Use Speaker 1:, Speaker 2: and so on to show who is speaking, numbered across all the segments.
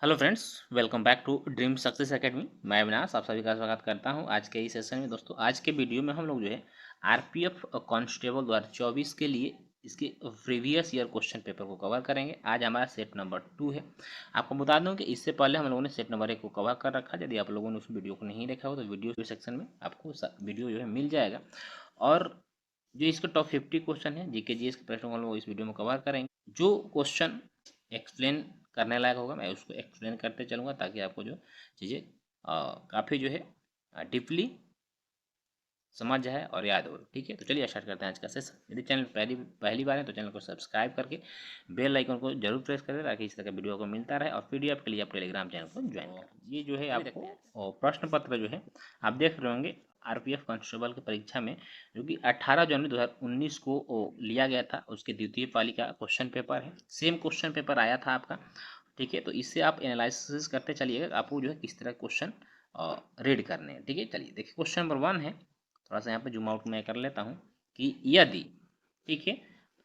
Speaker 1: Hello friends, welcome back to dream success academy. मैं अविनाश आप सभी का स्वागत करता हूं आज के इस सेशन में। दोस्तों, आज के वीडियो में हम लोग जो है आरपीएफ कांस्टेबल 2024 के लिए इसके प्रीवियस ईयर क्वेश्चन पेपर को कवर करेंगे। आज हमारा सेट नंबर 2 है। आपको बता दूं कि इससे पहले हम लोगों ने सेट नंबर 1 को कवर कर रखा है। यदि आप लोगों ने उस वीडियो को नहीं देखा हो तो वीडियो सेक्शन में आपको वीडियो जो है मिल जाएगा। और जो इसके टॉप 50 क्वेश्चन है जीके जीएस के प्रश्नों को हम लोग इस वीडियो में कवर करेंगे। जो क्वेश्चन एक्सप्लेन करने लायक होगा मैं उसको एक्सप्लेन करते चलूँगा ताकि आपको जो चीज़ें काफ़ी जो है डीपली समझ जाए और याद हो। ठीक है, तो चलिए स्टार्ट करते हैं आज का सेशन। यदि चैनल पहली पहली बार है तो चैनल को सब्सक्राइब करके बेल आइकन को जरूर प्रेस करें ताकि इस तरह का वीडियो को मिलता रहे। और पीडीएफ के लिए आप टेलीग्राम चैनल को ज्वाइन करें। ये जो है आपको प्रश्न पत्र जो है आप देख रहे होंगे आरपीएफ कांस्टेबल की परीक्षा में, जो कि 18 जनवरी 2019 को लिया गया था, उसके द्वितीय पाली का क्वेश्चन पेपर है। सेम क्वेश्चन पेपर आया था आपका। ठीक है, तो इससे आप एनालिसिस करते चलिएगा आपको जो है किस तरह क्वेश्चन रीड करने हैं। ठीक है, चलिए देखिए क्वेश्चन नंबर 1 है। थोड़ा सा यहाँ पे जूम आउट मैं कर लेता हूँ कि यदि, ठीक है,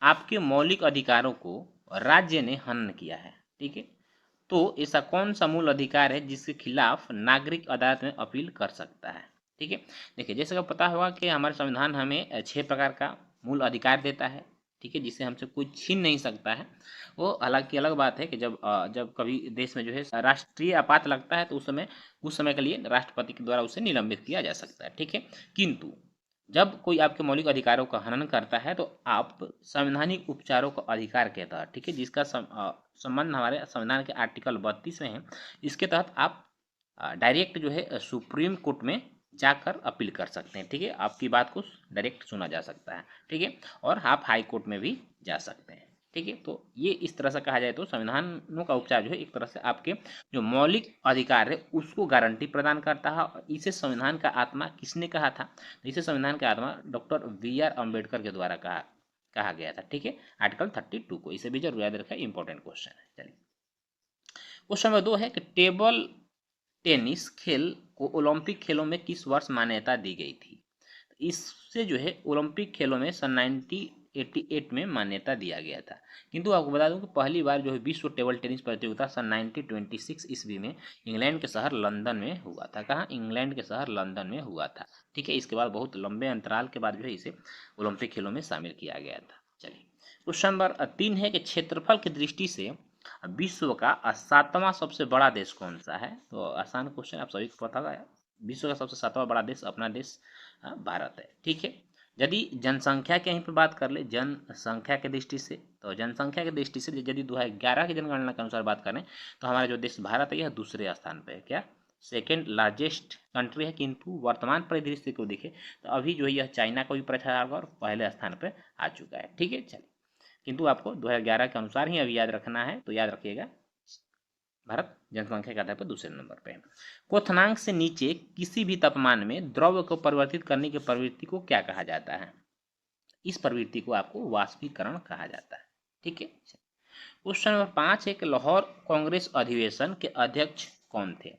Speaker 1: आपके मौलिक अधिकारों को राज्य ने हनन किया है, ठीक है, तो ऐसा कौन सा मूल अधिकार है जिसके खिलाफ नागरिक अदालत में अपील कर सकता है। ठीक है, देखिए जैसे कि पता होगा कि हमारे संविधान हमें 6 प्रकार का मूल अधिकार देता है। ठीक है, जिसे हमसे कोई छीन नहीं सकता है। वो हालांकि अलग बात है कि जब कभी देश में जो है राष्ट्रीय आपात लगता है तो उस समय के लिए राष्ट्रपति के द्वारा उसे निलंबित किया जा सकता है। ठीक है, किंतु जब कोई आपके मौलिक अधिकारों का हनन करता है तो आप संवैधानिक उपचारों का अधिकार कहता है। ठीक है, जिसका संबंध हमारे संविधान के आर्टिकल 32 में है। इसके तहत आप डायरेक्ट जो है सुप्रीम कोर्ट में जाकर अपील कर सकते हैं। ठीक है, आपकी बात को डायरेक्ट सुना जा सकता है। ठीक है, और आप हाई कोर्ट में भी जा सकते हैं। ठीक है, तो ये इस तरह से कहा जाए तो संविधानों का उपचार जो है एक तरह से आपके जो मौलिक अधिकार है उसको गारंटी प्रदान करता है। और इसे संविधान का आत्मा किसने कहा था? तो इसे संविधान का आत्मा डॉक्टर बी.आर. अम्बेडकर के द्वारा कहा गया था। ठीक है, आर्टिकल 32 को, इसे भी जरूर याद रखा, इंपॉर्टेंट क्वेश्चन है। चलिए क्वेश्चन नंबर 2 है कि टेबल टेनिस खेल को ओलंपिक खेलों में किस वर्ष मान्यता दी गई थी? इससे जो है ओलंपिक खेलों में सन 1988 में मान्यता दिया गया था। किंतु आपको बता दूं कि पहली बार जो है विश्व टेबल टेनिस प्रतियोगिता सन 1926 ईस्वी में इंग्लैंड के शहर लंदन में हुआ था। कहाँ? इंग्लैंड के शहर लंदन में हुआ था। ठीक है, इसके बाद बहुत लंबे अंतराल के बाद जो है इसे ओलंपिक खेलों में शामिल किया गया था। चलिए क्वेश्चन नंबर 3 है कि क्षेत्रफल की दृष्टि से विश्व का 7वां सबसे बड़ा देश कौन सा है? तो आसान क्वेश्चन, आप सभी को पता है। विश्व का सबसे 7वां बड़ा देश अपना देश भारत है। ठीक है, यदि जनसंख्या की यहीं पर बात कर ले, जनसंख्या की दृष्टि से, तो जनसंख्या की दृष्टि से यदि 2011 की जनगणना के अनुसार बात करें तो हमारा जो देश भारत है यह दूसरे स्थान पर है। क्या? सेकेंड लार्जेस्ट कंट्री है। किंतु वर्तमान परिदृश्य को देखें तो अभी जो है यह चाइना को भी पछाड़ा होगा और पहले स्थान पर आ चुका है। ठीक है, चलिए, किंतु आपको 2011 के अनुसार ही अभी याद रखना है, तो याद रखिएगा भारत जनसंख्या के आधार पर दूसरे नंबर पे है। क्वथनांक से नीचे किसी भी तापमान में द्रव को परिवर्तित करने की प्रवृत्ति को क्या कहा जाता है? इस प्रवृत्ति को आपको वाष्पीकरण कहा जाता है। ठीक है, क्वेश्चन नंबर 5 है कि लाहौर कांग्रेस अधिवेशन के अध्यक्ष कौन थे?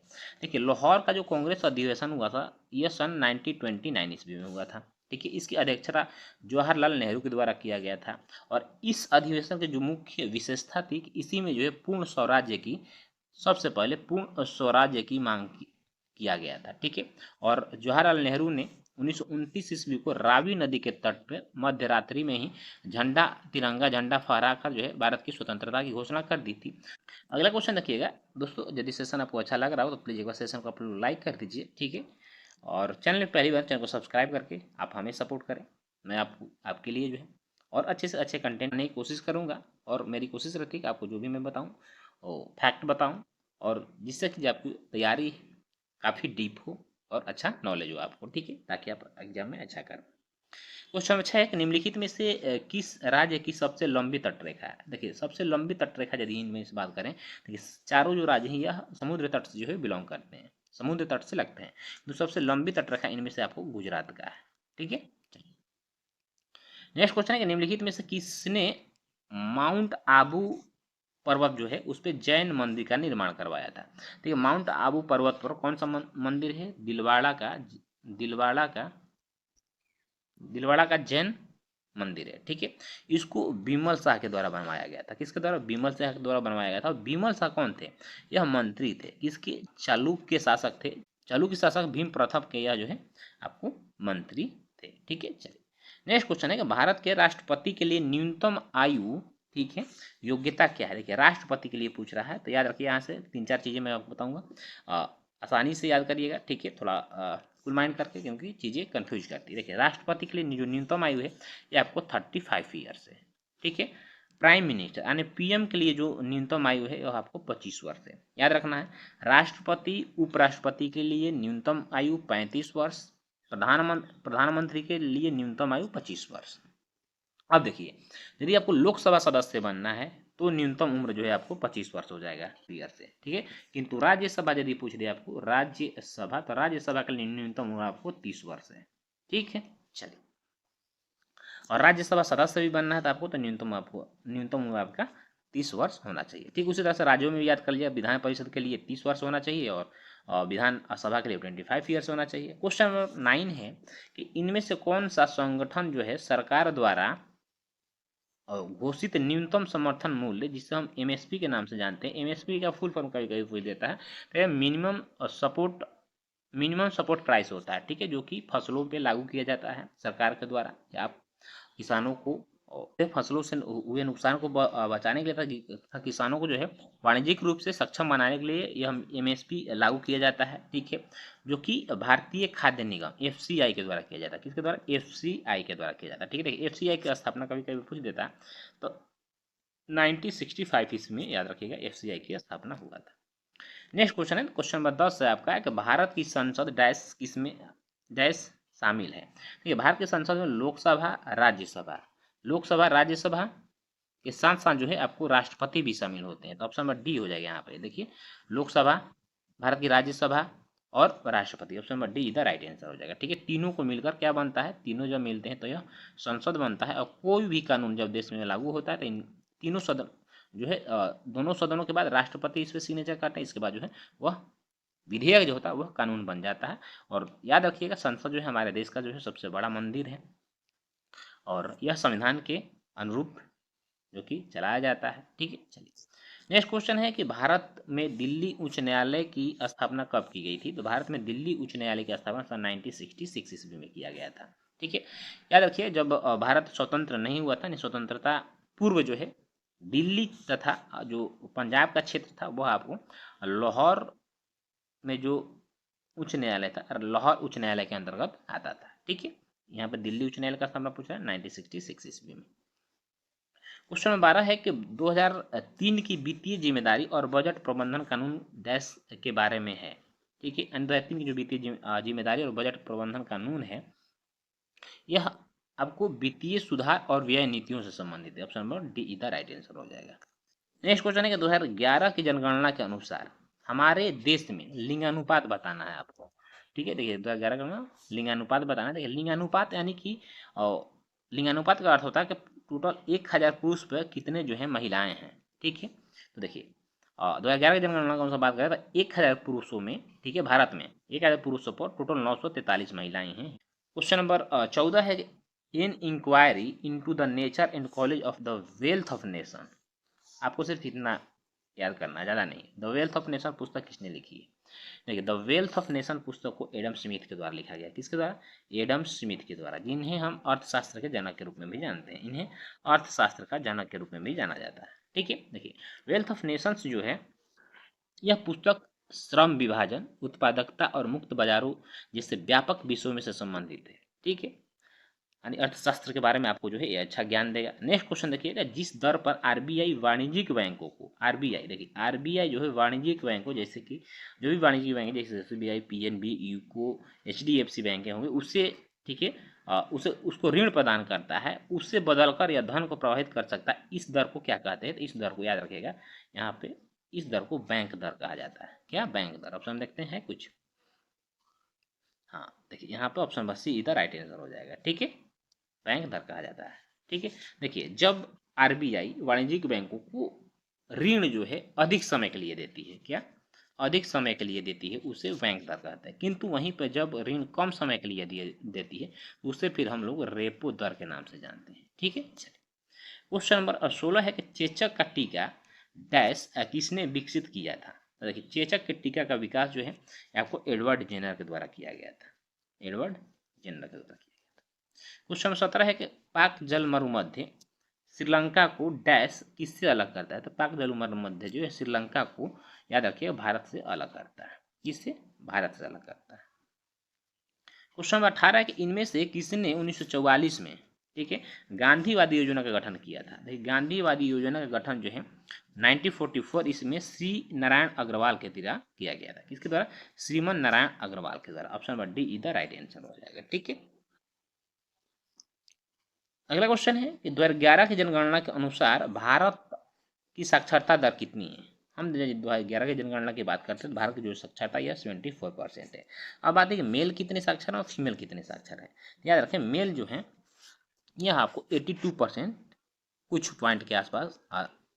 Speaker 1: देखिए लाहौर का जो कांग्रेस अधिवेशन हुआ था यह सन 1929 ईस्वी में हुआ था। ठीक है, इसकी अध्यक्षता जवाहरलाल नेहरू के द्वारा किया गया था। और इस अधिवेशन की जो मुख्य विशेषता थी कि इसी में जो है पूर्ण स्वराज्य की, सबसे पहले पूर्ण स्वराज्य की मांग किया गया था। ठीक है, और जवाहरलाल नेहरू ने 1929 ईस्वी को रावी नदी के तट पर मध्य रात्रि में ही तिरंगा झंडा फहराकर जो है भारत की स्वतंत्रता की घोषणा कर दी थी। अगला क्वेश्चन देखिएगा दोस्तों, यदि सेशन आपको अच्छा लग रहा हो तो प्लीज़ एक बार सेशन को आप लोग लाइक कर दीजिए। ठीक है, और चैनल में पहली बार चैनल को सब्सक्राइब करके आप हमें सपोर्ट करें। मैं आपके लिए जो है और अच्छे से अच्छे कंटेंट करने की कोशिश करूँगा। और मेरी कोशिश रहती है कि आपको जो भी मैं बताऊँ वो फैक्ट बताऊँ, और जिससे कि आपकी तैयारी काफ़ी डीप हो और अच्छा नॉलेज हो आपको। ठीक है, ताकि आप एग्जाम में अच्छा कर। क्वेश्चन अच्छा है कि निम्नलिखित में से किस राज्य की सबसे लंबी तटरेखा है? देखिए सबसे लंबी तटरेखा यदि इनमें से बात करें, देखिए चारों जो राज्य हैं यह समुद्र तट से जो है बिलोंग करते हैं, समुद्र तट से लगते हैं। तो सबसे लंबी तटरेखा इनमें से आपको गुजरात का है। ठीक है, नेक्स्ट क्वेश्चन है कि निम्नलिखित में से किसने माउंट आबू पर्वत जो है उस पर जैन मंदिर का निर्माण करवाया था? ठीक है, माउंट आबू पर्वत पर कौन सा मंदिर है? दिलवाड़ा का जैन मंदिर है। ठीक है, इसको बिमल शाह के द्वारा बनवाया गया था। किसके द्वारा? बिमल शाह के द्वारा बनवाया गया था। बिमल शाह कौन थे? यह मंत्री थे। किसके? चालुक्य शासक थे। चालुक्य शासक भीम प्रथम के यह जो है आपको मंत्री थे। ठीक है, चलिए नेक्स्ट क्वेश्चन है कि भारत के राष्ट्रपति के लिए न्यूनतम आयु, ठीक है, योग्यता क्या है? देखिए राष्ट्रपति के लिए पूछ रहा है, तो याद रखिए यहाँ से 3-4 चीज़ें मैं आपको बताऊंगा, आसानी से याद करिएगा। ठीक है, थोड़ा फुल माइंड करके, क्योंकि चीज़ें कंफ्यूज करती है। देखिए राष्ट्रपति के लिए जो न्यूनतम आयु है ये आपको 35 ईयर्स है। ठीक है, प्राइम मिनिस्टर यानी पीएम के लिए जो न्यूनतम आयु है वह आपको 25 वर्ष है। याद रखना है, राष्ट्रपति उपराष्ट्रपति के लिए न्यूनतम आयु 35 वर्ष, प्रधानमंत्री के लिए न्यूनतम आयु 25 वर्ष। अब देखिए, यदि आपको लोकसभा सदस्य बनना है तो न्यूनतम उम्र जो है आपको 25 वर्ष हो जाएगा ईयर से। ठीक है, किंतु राज्यसभा यदि पूछ दे आपको राज्यसभा, तो राज्यसभा के लिए न्यूनतम उम्र आपको 30 वर्ष है। ठीक है, चलिए, और राज्यसभा सदस्य भी बनना है तो आपको तो न्यूनतम उम्र आपका 30 वर्ष होना चाहिए। ठीक उसी तरह से राज्यों में भी याद कर लिया, विधान परिषद के लिए 30 वर्ष होना चाहिए और विधान सभा के लिए 25 ईयर्स होना चाहिए। क्वेश्चन नंबर 9 है कि इनमें से कौन सा संगठन जो है सरकार द्वारा घोषित न्यूनतम समर्थन मूल्य, जिसे हम एमएसपी के नाम से जानते हैं, एमएसपी का फुल फॉर्म कभी कभी पूछ देता है, तो यह मिनिमम सपोर्ट प्राइस होता है। ठीक है, जो कि फसलों पे लागू किया जाता है सरकार के द्वारा, या आप किसानों को फसलों से हुए नुकसान को बचाने के लिए तथा किसानों को जो है वाणिज्यिक रूप से सक्षम बनाने के लिए यह एमएसपी लागू किया जाता है। ठीक है, जो कि भारतीय खाद्य निगम एफसीआई के द्वारा किया जाता है। किसके द्वारा? एफसीआई के द्वारा किया जाता है। ठीक है, देखिए एफसीआई की स्थापना कभी कभी पूछ देता है, तो 1965 ईस्वी में याद रखिएगा एफसीआई की स्थापना हुआ था। नेक्स्ट क्वेश्चन है, क्वेश्चन नंबर 10 है आपका, कि भारत की संसद डैश किसमें डैश शामिल है? देखिए भारत की संसद में लोकसभा राज्यसभा के साथ साथ जो है आपको राष्ट्रपति भी शामिल होते हैं। तो ऑप्शन नंबर डी हो जाएगा यहाँ पे। देखिए लोकसभा, भारत की राज्यसभा और राष्ट्रपति, ऑप्शन नंबर डी इधर राइट आंसर हो जाएगा। ठीक है, तीनों को मिलकर क्या बनता है? तीनों जब मिलते हैं तो यह संसद बनता है। और कोई भी कानून जब देश में लागू होता है तो इन तीनों सदन जो है दोनों सदनों के बाद राष्ट्रपति इस पर सिग्नेचर करते हैं, इसके बाद जो है वह विधेयक जो होता है वह कानून बन जाता है। और याद रखिएगा संसद जो है हमारे देश का जो है सबसे बड़ा मंदिर है और यह संविधान के अनुरूप जो कि चलाया जाता है। ठीक है, चलिए नेक्स्ट क्वेश्चन है कि भारत में दिल्ली उच्च न्यायालय की स्थापना कब की गई थी? तो भारत में दिल्ली उच्च न्यायालय की स्थापना सन 1966 ईस्वी में किया गया था। ठीक है, याद रखिए जब भारत स्वतंत्र नहीं हुआ था, स्वतंत्रता पूर्व जो है दिल्ली तथा जो पंजाब का क्षेत्र था वह आपको लाहौर में जो उच्च न्यायालय था, लाहौर उच्च न्यायालय के अंतर्गत आता था। ठीक है, यहाँ पर दिल्ली उच्च न्यायालय का स्थापना पूछा है 1966 ईस्वी में। क्वेश्चन नंबर 12 है कि 2003 की वित्तीय जिम्मेदारी और बजट प्रबंधन कानून डैश के बारे में है। ठीक है, 2003 की जो वित्तीय जिम्मेदारी और बजट प्रबंधन कानून है यह आपको वित्तीय सुधार और व्यय नीतियों से संबंधित है। ऑप्शन नंबर डी इधर राइट आंसर हो जाएगा। नेक्स्ट क्वेश्चन है कि 2011 की जनगणना के अनुसार हमारे देश में लिंगानुपात बताना है आपको। ठीक है, देखिए 2011 का लिंगानुपात बताना है। देखिए लिंगानुपात यानी कि लिंगानुपात का अर्थ होता है कि टोटल 1000 पुरुष पर कितने जो है महिलाएं हैं। ठीक है, तो देखिए 2011 की जनगणना के अनुसार बात करें तो 1000 पुरुषों में, ठीक है, भारत में 1000 पुरुषों पर टोटल 943 महिलाएं हैं। क्वेश्चन नंबर 14 है, in inquiry into the nature and college of the wealth of nation. आपको सिर्फ इतना याद करना है, ज़्यादा नहीं। द वेल्थ ऑफ नेशन पुस्तक किसने लिखी है? देखिए द वेल्थ ऑफ नेशन पुस्तक को एडम स्मिथ के द्वारा लिखा गया। किसके द्वारा? एडम स्मिथ के द्वारा, जिन्हें हम अर्थशास्त्र के जनक के रूप में भी जानते हैं। इन्हें अर्थशास्त्र का जनक के रूप में भी जाना जाता है। ठीक है, देखिए वेल्थ ऑफ नेशंस जो है यह पुस्तक श्रम विभाजन, उत्पादकता और मुक्त बाजारों जैसे व्यापक विषयों में से संबंधित है। ठीक है, यानी अर्थशास्त्र के बारे में आपको जो है ये अच्छा ज्ञान देगा। नेक्स्ट क्वेश्चन देखिएगा, जिस दर पर आरबीआई वाणिज्यिक बैंकों को, आरबीआई देखिए आरबीआई जो है वाणिज्यिक बैंकों जैसे कि जो भी वाणिज्यिक बैंक है जैसे SBI, PNB, UCO, HDFC bank होंगे उससे, ठीक है, उसे उसको ऋण प्रदान करता है, उससे बदलकर या धन को प्रभावित कर सकता है। इस दर को क्या कहते हैं? तो इस दर को याद रखिएगा, यहाँ पे इस दर को बैंक दर कहा जाता है। क्या? बैंक दर। ऑप्शन देखते हैं कुछ, हाँ देखिए यहाँ पे ऑप्शन बस सी इधर राइट आंसर हो जाएगा। ठीक है, बैंक दर कहा जाता है। ठीक है, देखिए जब आरबीआई वाणिज्यिक बैंकों को ऋण जो है अधिक समय के लिए देती है, क्या अधिक समय के लिए देती है उसे बैंक दर कहते हैं, किंतु वहीं पर जब ऋण कम समय के लिए देती है उसे फिर हम लोग रेपो दर के नाम से जानते हैं। ठीक है, चलिए क्वेश्चन नंबर 16 है कि चेचक का टीका डैश किसने विकसित किया था। तो देखिए चेचक के टीका का विकास जो है आपको एडवर्ड जेनर के द्वारा किया गया था, एडवर्ड जेनर के द्वारा किया गया था। क्वेश्चन नंबर 17 है कि पाक जल मरुमध्य श्रीलंका को डैश किससे अलग करता है। तो पाक जल मरुमध्य जो है श्रीलंका को याद रखिएगा भारत से अलग करता है। किससे? भारत से अलग करता है। क्वेश्चन नंबर 18 है कि इनमें से किसने 1944 में, ठीक है, गांधीवादी योजना का गठन किया था। देखिए गांधीवादी योजना का गठन जो है 1944 इसमें श्री नारायण अग्रवाल के द्वारा किया गया था। किसके द्वारा? श्रीमन नारायण अग्रवाल के द्वारा। Option number D is the right answer हो जाएगा। ठीक है, अगला क्वेश्चन है कि 2011 की जनगणना के अनुसार भारत की साक्षरता दर कितनी है। हम 2011 की जनगणना की बात करते हैं, भारत की जो साक्षरता यह 74% है। अब बात है कि मेल कितने साक्षर है और फीमेल कितने साक्षर है। याद रखें मेल जो है यह आपको 82% कुछ पॉइंट के आसपास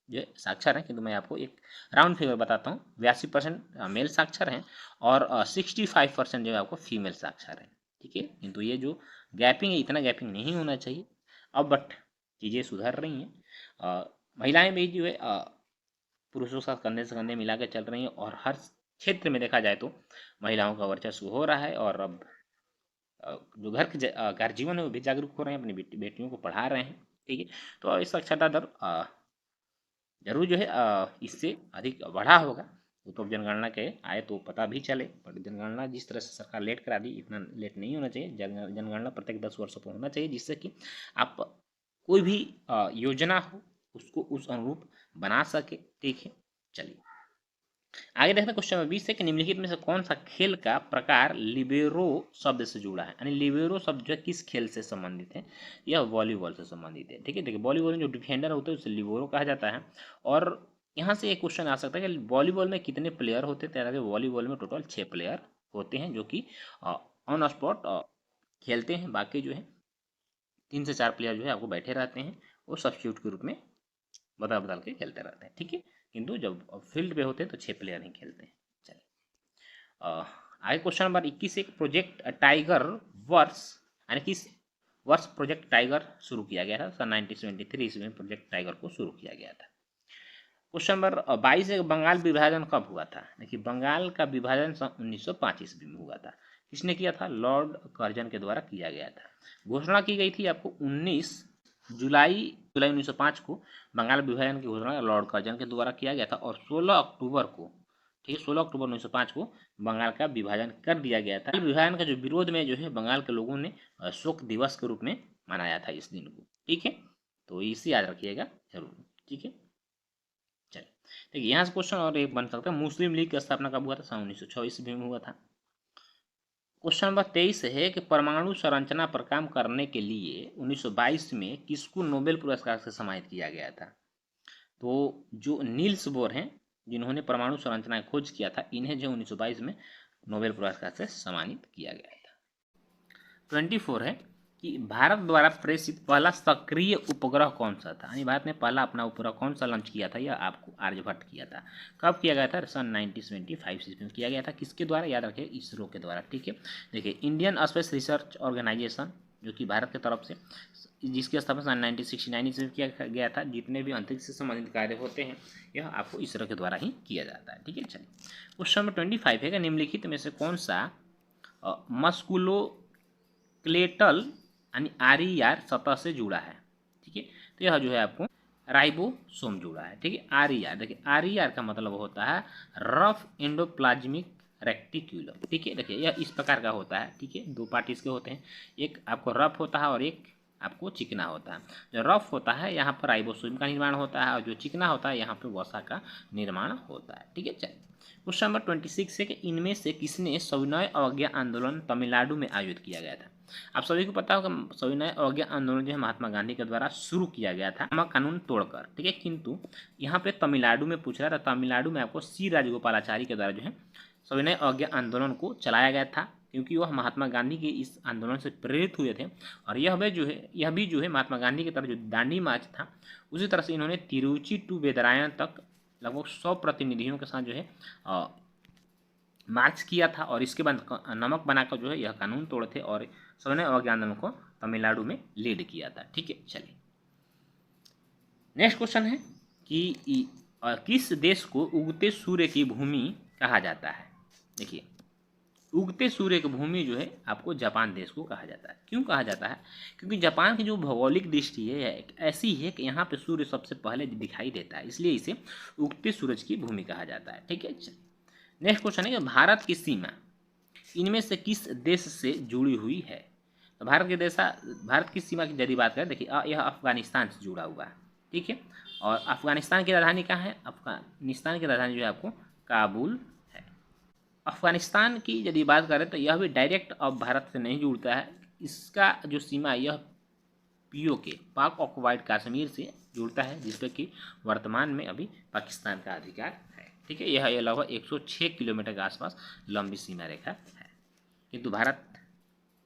Speaker 1: जो साक्षर हैं, किंतु मैं आपको एक राउंड फिगर बताता हूँ। 82% मेल साक्षर हैं और 65% जो है आपको फीमेल साक्षर है। ठीक है, किंतु ये जो गैपिंग है इतना गैपिंग नहीं होना चाहिए अब, बट चीज़ें सुधर रही हैं। महिलाएं भी जो है पुरुषों के साथ कंधे से कंधे मिला के चल रही हैं और हर क्षेत्र में देखा जाए तो महिलाओं का वर्चस्व हो रहा है। और अब जो घर जीवन है वो भी जागरूक हो रहे हैं, अपनी बेटियों को पढ़ा रहे हैं। ठीक है, तो इस साक्षरता दर जरूर जो है इससे अधिक बढ़ा होगा। वो तो जनगणना के आए तो पता भी चले, पर जनगणना जिस तरह से सरकार लेट करा दी इतना लेट नहीं होना चाहिए। जनगणना प्रत्येक 10 वर्षों पर होना चाहिए, जिससे कि आप कोई भी योजना हो उसको उस अनुरूप बना सके। ठीक है, चलिए आगे देखते हैं। क्वेश्चन नंबर 20 है कि निम्नलिखित में से कौन सा खेल का प्रकार लिबेरो शब्द से जुड़ा है। यानी लिबेरो शब्द जो है किस खेल से संबंधित है? यह वॉलीबॉल से संबंधित है। ठीक है, देखिए वॉलीबॉल में जो डिफेंडर होते हैं उसे लिबेरो कहा जाता है। और यहाँ से एक क्वेश्चन आ सकता है कि वॉलीबॉल में कितने प्लेयर होते हैं। तो वॉलीबॉल में टोटल 6 प्लेयर होते हैं जो कि ऑन स्पॉट खेलते हैं। बाकी जो है 3 से 4 प्लेयर जो है आपको बैठे रहते हैं, वो सब्स्टिट्यूट के रूप में बदल बदल के खेलते रहते हैं। ठीक है, किंतु जब फील्ड पे होते हैं तो 6 प्लेयर ही खेलते हैं। चलिए आगे क्वेश्चन नंबर 21 एक प्रोजेक्ट टाइगर वर्ष यानी किस वर्ष प्रोजेक्ट टाइगर शुरू किया गया था। सन 1973 इसमें प्रोजेक्ट टाइगर को शुरू किया गया था। क्वेश्चन नंबर 22 है बंगाल विभाजन कब हुआ था। देखिए बंगाल का विभाजन सन 1905 ईस्वी में हुआ था। किसने किया था? लॉर्ड कर्जन के द्वारा किया गया था। घोषणा की गई थी आपको 19 जुलाई 1905 को बंगाल विभाजन की घोषणा लॉर्ड कर्जन के द्वारा किया गया था। और 16 अक्टूबर को, ठीक है, 16 अक्टूबर 1905 को बंगाल का विभाजन कर दिया गया था। विभाजन का जो विरोध में जो है बंगाल के लोगों ने शोक दिवस के रूप में मनाया था इस दिन को। ठीक है, तो इसे याद रखिएगा जरूर। ठीक है, चलिए देखिए यहाँ से क्वेश्चन और एक बन सकता है, मुस्लिम लीग की स्थापना कब हुआ था? सन 1906 ईस्वी में हुआ था। क्वेश्चन नंबर 23 है कि परमाणु संरचना पर काम करने के लिए 1922 में किसको नोबेल पुरस्कार से सम्मानित किया गया था? तो जो नील्स बोर हैं जिन्होंने परमाणु संरचना की खोज किया था, इन्हें जो 1922 में नोबेल पुरस्कार से सम्मानित किया गया था। 24 है कि भारत द्वारा प्रेषित पहला सक्रिय उपग्रह कौन सा था। यानी भारत ने पहला अपना उपग्रह कौन सा लॉन्च किया था? यह आपको आर्यभट्ट किया था। कब किया गया था? सन 1975 में किया गया था। किसके द्वारा? याद रखिए इसरो के द्वारा। ठीक है, देखिए इंडियन स्पेस रिसर्च ऑर्गेनाइजेशन जो कि भारत की तरफ से, जिसकी स्थापना सन 1969 में किया गया था। जितने भी अंतरिक्ष से संबंधित कार्य होते हैं यह आपको इसरो के द्वारा ही किया जाता है। ठीक है, चलिए क्वेश्चन नंबर 25 है कि निम्नलिखित में से कौन सा मस्कुलोस्केलेटल यानी आर सतह से जुड़ा है। ठीक है, तो यह जो है आपको राइबोसोम जुड़ा है। ठीक है, आर देखिए आर का मतलब होता है रफ एंडोप्लाज्मिक रेक्टिक्यूलम। ठीक है, देखिए यह इस प्रकार का होता है। ठीक है, दो पार्ट इसके होते हैं, एक आपको रफ होता है और एक आपको चिकना होता है। जो रफ होता है यहाँ पर राइबोसोम का निर्माण होता है और जो चिकना होता है यहाँ पर वसा का निर्माण होता है। ठीक है, चलिए क्वेश्चन नंबर 26 है कि इनमें से किसने सविनय अवज्ञा आंदोलन तमिलनाडु में आयोजित किया गया था। आप सभी को पता होगा सविनय अवज्ञा आंदोलन जो है महात्मा गांधी के द्वारा शुरू किया गया था नमक कानून तोड़कर। ठीक है, किंतु यहाँ पे तमिलनाडु में पूछ रहा था, तमिलनाडु में आपको सी राजगोपालाचारी के द्वारा जो है सविनय अवज्ञा आंदोलन को चलाया गया था, क्योंकि वह महात्मा गांधी के इस आंदोलन से प्रेरित हुए थे। और यह भी जो है महात्मा गांधी की तरह जो दांडी मार्च था उसी तरह से इन्होंने तिरुचि टू वेदरायण तक लगभग 100 प्रतिनिधियों के साथ जो है मार्च किया था और इसके बाद नमक बनाकर जो है यह कानून तोड़े थे और सविनय अवज्ञा आंदोलन को तमिलनाडु में लीड किया था। ठीक है, चलिए नेक्स्ट क्वेश्चन है कि किस देश को उगते सूर्य की भूमि कहा जाता है। देखिए उगते सूर्य की भूमि जो है आपको जापान देश को कहा जाता है। क्यों कहा जाता है? क्योंकि जापान की जो भौगोलिक दृष्टि है एक ऐसी है कि यहाँ पे सूर्य सबसे पहले दिखाई देता है, इसलिए इसे उगते सूरज की भूमि कहा जाता है। ठीक है, नेक्स्ट क्वेश्चन है कि भारत की सीमा इनमें से किस देश से जुड़ी हुई है। तो भारत की सीमा की यदि बात करें, देखिए यह अफगानिस्तान से जुड़ा हुआ है। ठीक है, और अफगानिस्तान की राजधानी कहाँ है? अफगानिस्तान की राजधानी जो है आपको काबुल है। अफगानिस्तान की यदि बात करें तो यह भी डायरेक्ट अब भारत से नहीं जुड़ता है, इसका जो सीमा यह POK पाक ऑक्युपाइड कश्मीर से जुड़ता है, जिसपे कि वर्तमान में अभी पाकिस्तान का अधिकार है। ठीक है, यह लगभग 106 किलोमीटर के आसपास लंबी सीमा रेखा है, किंतु भारत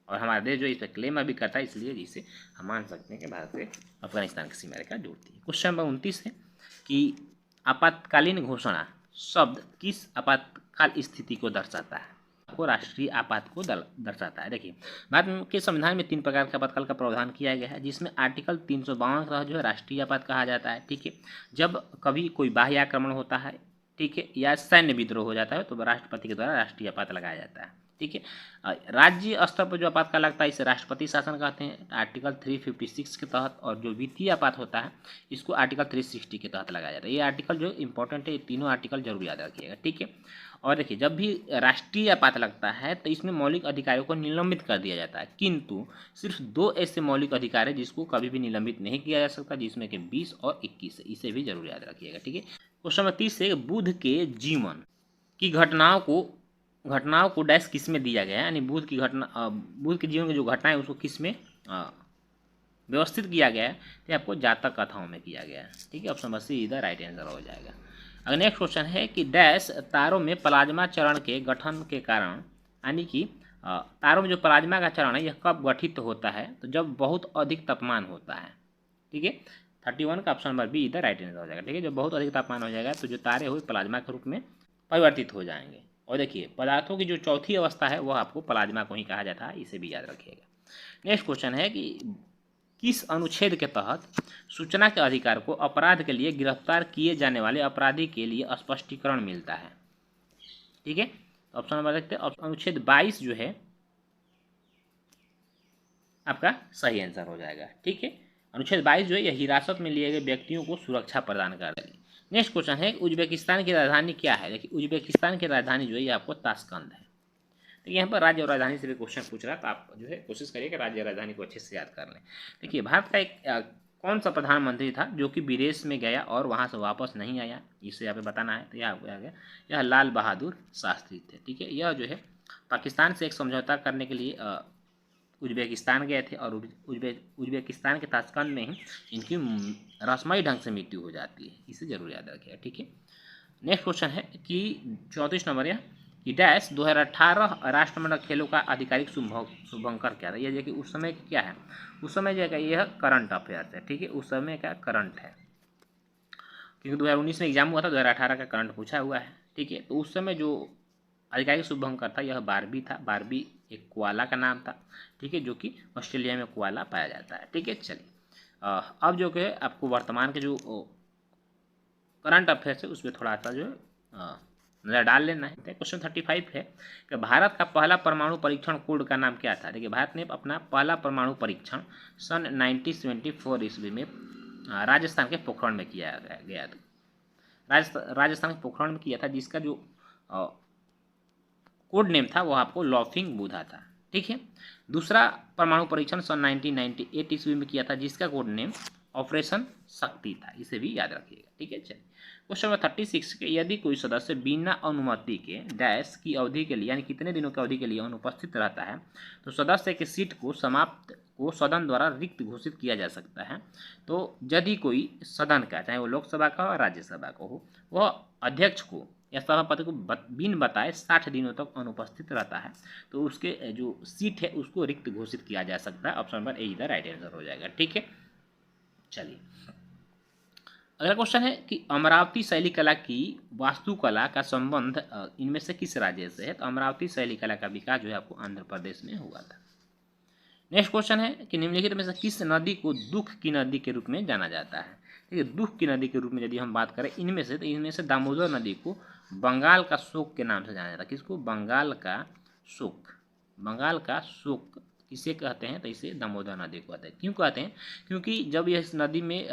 Speaker 1: और हमारा देश जो इस पर क्लेम अभी करता है, इसलिए इसे हम मान सकते हैं कि भारत से अफगानिस्तान की सीमा रेखा जुड़ती है। क्वेश्चन नंबर 29 है कि आपातकालीन घोषणा शब्द किस आपातकाल स्थिति को दर्शाता है? को राष्ट्रीय आपात को दर्शाता है। देखिए भारत के संविधान में 3 प्रकार के आपातकाल का प्रावधान किया गया है, जिसमें आर्टिकल 352 का जो है राष्ट्रीय आपात कहा जाता है। ठीक है, जब कभी कोई बाह्य आक्रमण होता है, ठीक है, या सैन्य विद्रोह हो जाता है तो राष्ट्रपति के द्वारा राष्ट्रीय आपात लगाया जाता है। ठीक है, राज्य स्तर पर जो आपातकाल लगता है इसे राष्ट्रपति शासन कहते हैं आर्टिकल 356 के तहत, और जो वित्तीय आपात होता है इसको आर्टिकल 360 के तहत लगाया जाता है। ये आर्टिकल जो इंपॉर्टेंट है, ये तीनों आर्टिकल जरूर याद रखिएगा। ठीक है, और देखिए जब भी राष्ट्रीय आपात लगता है तो इसमें मौलिक अधिकारों को निलंबित कर दिया जाता है, किंतु सिर्फ 2 ऐसे मौलिक अधिकार है जिसको कभी भी निलंबित नहीं किया जा सकता, जिसमें कि 20 और 21 है, इसे भी जरूर याद रखिएगा। ठीक है, क्वेश्चन नंबर 30 से बुध के जीवन की घटनाओं को डैश किस में दिया गया है, यानी बुध के जीवन की जो घटनाएं उसको किस में व्यवस्थित किया गया है, तो आपको जातक कथाओं में किया गया है। ठीक है, ऑप्शन नंबर सी इधर राइट आंसर हो जाएगा। अगर नेक्स्ट क्वेश्चन है कि डैश तारों में प्लाज्मा चरण के गठन के कारण, यानी कि तारों में जो प्लाज्मा का चरण है यह कब गठित होता है? तो जब बहुत अधिक तापमान होता है। ठीक है, 31 का ऑप्शन नंबर बी इधर राइट आंसर हो जाएगा। ठीक है, जब बहुत अधिक तापमान हो जाएगा तो जो तारे हुए प्लाज्मा के रूप में परिवर्तित हो जाएंगे। और देखिए पदार्थों की जो चौथी अवस्था है वह आपको प्लाज्मा को ही कहा जाता है, इसे भी याद रखिएगा। नेक्स्ट क्वेश्चन है कि किस अनुच्छेद के तहत सूचना के अधिकार को अपराध के लिए गिरफ्तार किए जाने वाले अपराधी के लिए स्पष्टीकरण मिलता है? ठीक है, ऑप्शन नंबर देखते हैं, अनुच्छेद 22 जो है आपका सही आंसर हो जाएगा। ठीक है, अनुच्छेद 22 जो है यह हिरासत में लिए गए व्यक्तियों को सुरक्षा प्रदान करता है। नेक्स्ट क्वेश्चन है उज्बेकिस्तान की राजधानी क्या है? देखिए उज्बेकिस्तान की राजधानी जो है ये आपको ताशकंद है। तो यहाँ पर राज्य और राजधानी से भी क्वेश्चन पूछ रहा है, तो आप जो है कोशिश करिए कि राज्य और राजधानी को अच्छे से याद कर लें। देखिए भारत का एक कौन सा प्रधानमंत्री था जो कि विदेश में गया और वहाँ से वापस नहीं आया, इसे यहाँ पे बताना है। तो यह आ गया, यह लाल बहादुर शास्त्री थे। ठीक है, यह जो है पाकिस्तान से एक समझौता करने के लिए उज्बेकिस्तान गए थे और उज्बेकिस्तान के ताशकंद में ही इनकी रस्माई ढंग से मृत्यु हो जाती है, इसे जरूर याद रखिएगा। ठीक है, नेक्स्ट क्वेश्चन है कि 34 नंबर यह कि डैश 2018 राष्ट्रमंडल खेलों का आधिकारिक शुभंकर क्या था? ये देखिए उस समय क्या है, उस समय जो है यह करंट अफेयर्स है। ठीक है, उस समय का करंट है, क्योंकि 2019 में एग्जाम हुआ था, 2018 का करंट पूछा हुआ है। ठीक है, तो उस समय जो आधिकारिक शुभंकर था यह बारबी था। बारबी एक कोआला का नाम था। ठीक है, जो कि ऑस्ट्रेलिया में कोआला पाया जाता है। ठीक है, चलिए अब जो कि आपको वर्तमान के जो करंट अफेयर्स है उस पर थोड़ा सा जो है नज़र डाल लेना है। क्वेश्चन 35 है कि भारत का पहला परमाणु परीक्षण कोड का नाम क्या था? देखिए भारत ने अपना पहला परमाणु परीक्षण सन 1974 ईस्वी में राजस्थान के पोखरण में किया गया था। राजस्थान के पोखरण में किया था, जिसका जो कोड नेम था वो आपको लॉफिंग बुधा था। ठीक है, दूसरा परमाणु परीक्षण सन 1998 ईस्वी में किया था, जिसका कोड नेम ऑपरेशन शक्ति था, इसे भी याद रखिएगा। ठीक है, चलिए क्वेश्चन नंबर 36 के यदि कोई सदस्य बिना अनुमति के डैश की अवधि के लिए, यानी कितने दिनों की अवधि के लिए अनुपस्थित रहता है, तो सदस्य के सीट को सदन द्वारा रिक्त घोषित किया जा सकता है। तो यदि कोई सदन का, चाहे वो लोकसभा का हो राज्यसभा का हो, वह अध्यक्ष को या सभापति को बिन बताए 60 दिनों तक अनुपस्थित रहता है तो उसके जो सीट है उसको रिक्त घोषित किया जा सकता है। ऑप्शन नंबर ए इधर राइट आंसर हो जाएगा। ठीक है, चलिए अगला क्वेश्चन है कि अमरावती शैली कला की वास्तुकला का संबंध इनमें से किस राज्य से है? तो अमरावती शैली कला का विकास जो है आपको आंध्र प्रदेश में हुआ था। नेक्स्ट क्वेश्चन है कि निम्नलिखित में से किस नदी को दुख की नदी के रूप में जाना जाता है? देखिए, दुख की नदी के रूप में यदि हम बात करें इनमें से, तो इनमें से दामोदर नदी को बंगाल का शोक के नाम से जाना जाता है। किसको? बंगाल का शोक। बंगाल का शोक किसे कहते हैं? तो इसे दामोदर नदी को कहते हैं। क्यों कहते हैं? क्योंकि जब यह इस नदी में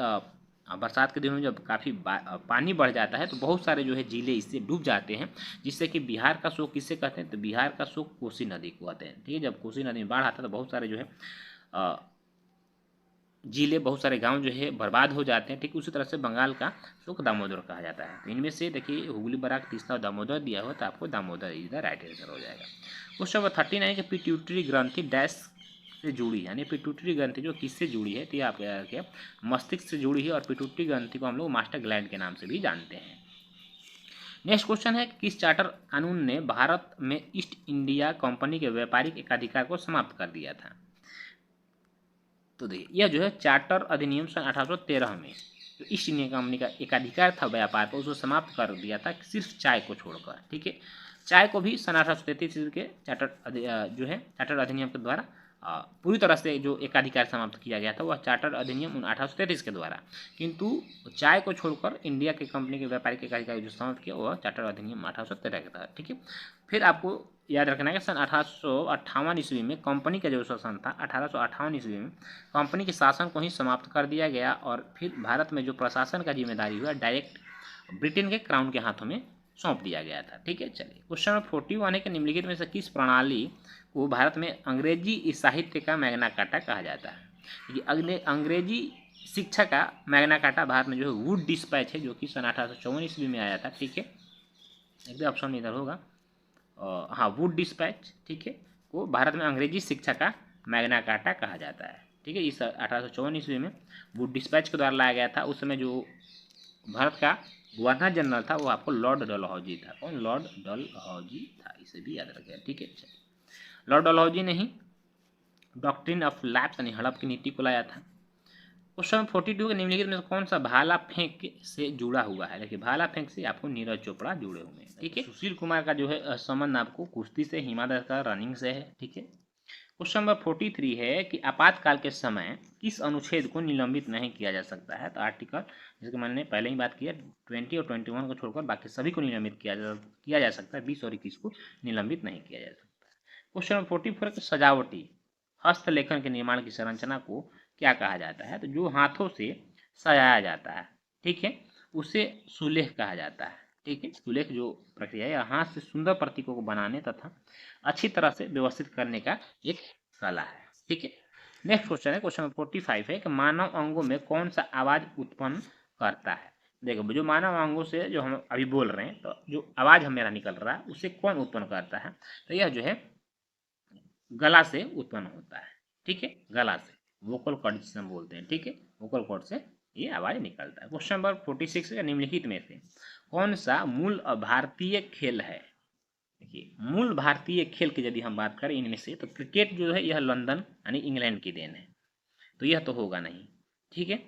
Speaker 1: बरसात के दिनों में जब काफ़ी पानी बढ़ जाता है तो बहुत सारे जो है जिले इससे डूब जाते हैं, जिससे कि बिहार का शोक किससे कहते हैं? तो बिहार का शोक कोसी नदी को कहते हैं। ठीक है, जब कोसी नदी में बाढ़ आता है तो बहुत सारे जो है जिले, बहुत सारे गांव जो है बर्बाद हो जाते हैं। ठीक उसी तरह से बंगाल का शोक दामोदर कहा जाता है। तो इनमें से देखिए हुगली, बराक, तीस्ता और दामोदर दिया हुआ, तो आपको Damodar is the right answer हो जाएगा। क्वेश्चन नंबर 39 कि पिट्यूटरी ग्रंथि डैश से जुड़ी है, यानी पिट्यूटरी ग्रंथि जो किससे जुड़ी है? तो ये आप क्या मस्तिष्क से जुड़ी है, और पिट्यूटरी ग्रंथि को हम लोग मास्टर ग्लैंड के नाम से भी जानते हैं। नेक्स्ट क्वेश्चन है किस चार्टर कानून ने भारत में ईस्ट इंडिया कंपनी के व्यापारिक एकाधिकार को समाप्त कर दिया था? तो देखिए, यह जो है चार्टर अधिनियम सन 1813 में जो ईस्ट इंडिया कंपनी का एकाधिकार था व्यापार पर, उसको समाप्त कर दिया था, सिर्फ चाय को छोड़कर। ठीक है, चाय को भी सन 1833 के जो है चार्टर अधिनियम के द्वारा पूरी तरह से जो एकाधिकार समाप्त किया गया था वह चार्टर अधिनियम 1833 के द्वारा, किंतु चाय को छोड़कर इंडिया के कंपनी के व्यापारिक एकाधिकार जो समाप्त किया वह चार्टर अधिनियम 1813 के तहत। ठीक है, फिर आपको याद रखना है कि सन 1858 ईस्वी में कंपनी का जो शासन था, 1858 ईस्वी में कंपनी के शासन को ही समाप्त कर दिया गया, और फिर भारत में जो प्रशासन का जिम्मेदारी हुआ डायरेक्ट ब्रिटेन के क्राउन के हाथों में सौंप दिया गया था। ठीक है, चलिए क्वेश्चन नंबर 41 है कि निम्नलिखित में से किस प्रणाली को भारत में अंग्रेजी साहित्य का मैग्ना कार्टा कहा जाता है? क्योंकि अंग्रेजी शिक्षा का मैग्ना कार्टा भारत में जो है वुड डिस्पैच है, जो कि सन 1854 ईस्वी में आया था। ठीक है, एक दो ऑप्शन इधर होगा, हाँ, वुड डिस्पैच, ठीक है, को भारत में अंग्रेजी शिक्षा का मैग्ना कार्टा कहा जाता है। ठीक है, इस 1854 ईस्वी में वुड डिस्पैच के द्वारा लाया गया था। उस समय जो भारत का गवर्नर जनरल था वो आपको लॉर्ड डलहौजी था। कौन? लॉर्ड डलहौजी था, इसे भी याद रखें। ठीक है, लॉर्ड डलहौजी ने ही डॉक्ट्रिन ऑफ लैप्स यानी हड़प की नीति को लाया था। क्वेश्चन 42 के निम्नलिखित में कौन सा भाला फेंक से जुड़ा हुआ है? देखिए, भाला फेंक से आपको नीरज चोपड़ा जुड़े हुए हैं। ठीक है, सुशील कुमार का जो है संबंध आपको कुश्ती से, हिमा दास का रनिंग से है। ठीक है, क्वेश्चन नंबर 43 है कि आपातकाल के समय किस अनुच्छेद को निलंबित नहीं किया जा सकता है? तो आर्टिकल, जिसके मैंने पहले ही बात किया, 20 और 21 को छोड़कर बाकी सभी को निलंबित किया जा सकता है, 20 और 21 को निलंबित नहीं किया जा सकता है। क्वेश्चन नंबर 44 है सजावटी हस्तलेखन के निर्माण की संरचना को क्या कहा जाता है? तो जो हाथों से सजाया जाता है, ठीक है, उसे सुलेख कहा जाता है। ठीक है, सुलेख जो प्रक्रिया है हाथ से सुंदर प्रतीकों को बनाने तथा अच्छी तरह से व्यवस्थित करने का एक कला है। ठीक है, नेक्स्ट क्वेश्चन है क्वेश्चन 45 है कि मानव अंगों में कौन सा आवाज उत्पन्न करता है? देखो, जो मानव अंगों से जो हम अभी बोल रहे हैं, तो जो आवाज हमारा निकल रहा है उसे कौन उत्पन्न करता है? तो यह जो है गला से उत्पन्न होता है। ठीक है, गला से, वोकल कॉर्ड जिसे हम बोलते हैं। ठीक है, वोकल कॉर्ड से ये आवाज निकलता है। क्वेश्चन नंबर 46 है निम्नलिखित में से कौन सा मूल भारतीय खेल है? देखिए, मूल भारतीय खेल की यदि हम बात करें इनमें से, तो क्रिकेट जो है यह लंदन यानी इंग्लैंड की देन है, तो यह तो होगा नहीं। ठीक है,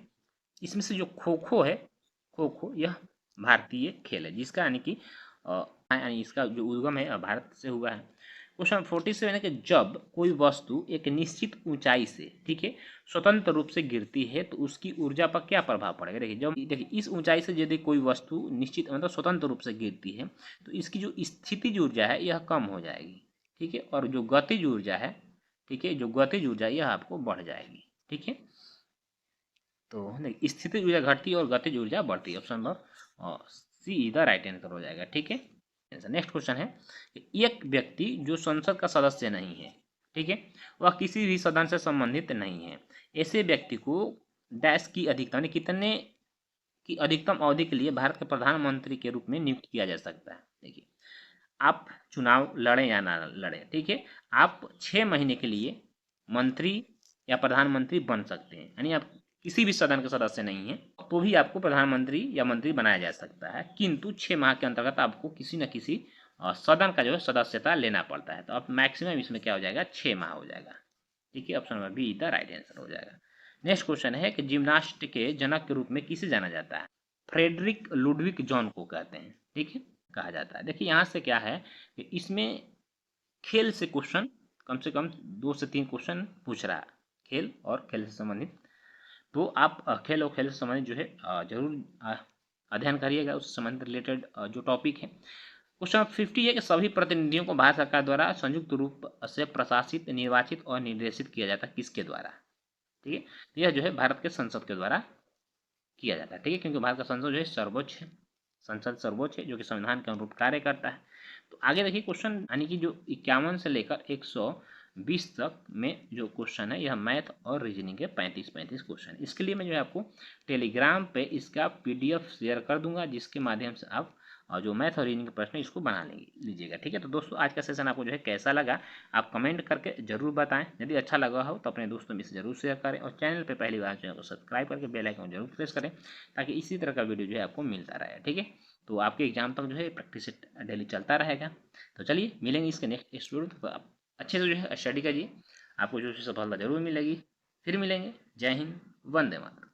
Speaker 1: इसमें से जो खो खो है, खो खो यह भारतीय खेल है, जिसका यानी कि यानी इसका जो उद्गम है भारत से हुआ है। क्वेश्चन 47 है कि जब कोई वस्तु एक निश्चित ऊंचाई से, ठीक है, स्वतंत्र रूप से गिरती है तो उसकी ऊर्जा पर क्या प्रभाव पड़ेगा? देखिए इस ऊंचाई से यदि कोई वस्तु निश्चित मतलब स्वतंत्र रूप से गिरती है तो इसकी जो स्थितिज ऊर्जा है यह कम हो जाएगी। ठीक है, और जो गतिज ऊर्जा है, ठीक है, जो गतिज ऊर्जा यह आपको बढ़ जाएगी। ठीक है, तो स्थितिज ऊर्जा घटती है और गतिज ऊर्जा बढ़ती है। Option number see the right answer हो जाएगा। ठीक है, नेक्स्ट क्वेश्चन है एक व्यक्ति जो संसद का सदस्य नहीं है, ठीक है, वह किसी भी सदन से संबंधित नहीं है, ऐसे व्यक्ति को डैश की अधिकतम कितने की अधिकतम अवधि के लिए भारत के प्रधानमंत्री के रूप में नियुक्त किया जा सकता है? देखिए, आप चुनाव लड़ें या ना लड़ें, ठीक है, आप 6 महीने के लिए मंत्री या प्रधानमंत्री बन सकते हैं, यानी आप किसी भी सदन के सदस्य नहीं है तो भी आपको प्रधानमंत्री या मंत्री बनाया जा सकता है, किंतु 6 माह के अंतर्गत आपको किसी न किसी सदन का जो है सदस्यता लेना पड़ता है। तो अब मैक्सिमम इसमें क्या हो जाएगा? 6 माह हो जाएगा। ठीक है, option number be the right answer हो जाएगा। नेक्स्ट क्वेश्चन है कि जिम्नास्ट के जनक के रूप में किसे जाना जाता है? फ्रेडरिक लुडविक जॉन को कहते हैं, ठीक है, कहा जाता है। देखिए यहाँ से क्या है कि इसमें खेल से क्वेश्चन कम से कम 2 से 3 क्वेश्चन पूछ रहा है, खेल और खेल से संबंधित। तो आप खेल और खेल से संबंधित जो है जरूर अध्ययन करिएगा, उससे संबंधित रिलेटेड जो टॉपिक है। क्वेश्चन 50 है कि सभी प्रतिनिधियों को भारत सरकार द्वारा संयुक्त रूप से प्रशासित, निर्वाचित और निर्देशित किया जाता है किसके द्वारा, ठीक है। तो यह जो है भारत के संसद के द्वारा किया जाता है, ठीक है, क्योंकि भारत का संसद जो है सर्वोच्च है, संसद सर्वोच्च है जो कि संविधान के अनुरूप कार्य करता है। तो आगे देखिए क्वेश्चन यानी कि जो 51 से लेकर 120 तक में जो क्वेश्चन है यह मैथ और रीजनिंग के 35 क्वेश्चन। इसके लिए मैं जो है आपको टेलीग्राम पे इसका PDF शेयर कर दूंगा, जिसके माध्यम से आप और जो मैथ और रीजनिंग के प्रश्न इसको बना लीजिएगा, ठीक है। तो दोस्तों आज का सेशन आपको जो है कैसा लगा आप कमेंट करके जरूर बताएं। यदि अच्छा लगा हो तो अपने दोस्तों में से जरूर शेयर करें और चैनल पे पहली बार चैनल को सब्सक्राइब करके बेल आइकन जरूर प्रेस करें, ताकि इसी तरह का वीडियो जो है आपको मिलता रहे, ठीक है। तो आपके एग्जाम तक जो है प्रैक्टिस डेली चलता रहेगा। तो चलिए मिलेंगे इसके नेक्स्ट वीडियो, तो आप अच्छे से जो है स्टडी करिए, आपको जो है सफलता जरूर मिलेगी। फिर मिलेंगे। जय हिंद, वंदे मातरम।